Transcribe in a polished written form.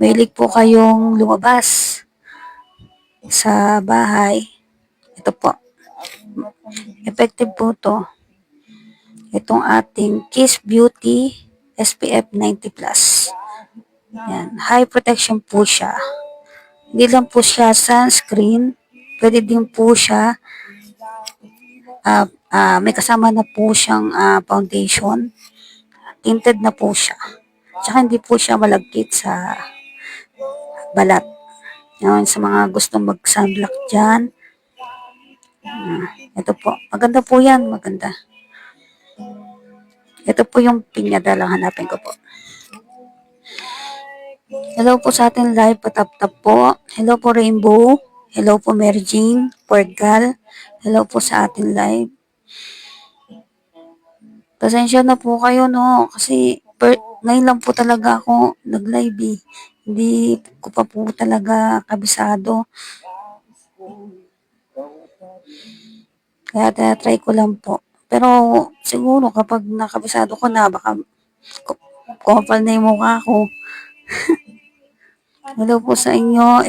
mahilig po kayong lumabas sa bahay, ito po, effective po to. Itong ating Kiss Beauty SPF 90+. Yan, high protection po siya. Hindi lang po siya sunscreen, pwede din po siya, may kasama na po siyang foundation. Tinted na po siya. Tsaka hindi po siya malagkit sa balat. Yan, sa mga gustong mag-sunblock dyan. Ito po. Maganda po yan. Maganda. Ito po yung pinyada lang. Hanapin ko po. Hello po sa ating live. Patap-tap po. Hello po Rainbow. Hello po Mary Jane. Porgal. Hello po sa ating live. Pasensya na po kayo, no? Kasi ngayon lang po talaga ako nag-live eh. Hindi ko pa po talaga kabisado. Kaya try ko lang po. Pero siguro kapag nakabisado ko na, baka kupal na yung mukha ko. Hello po sa inyo.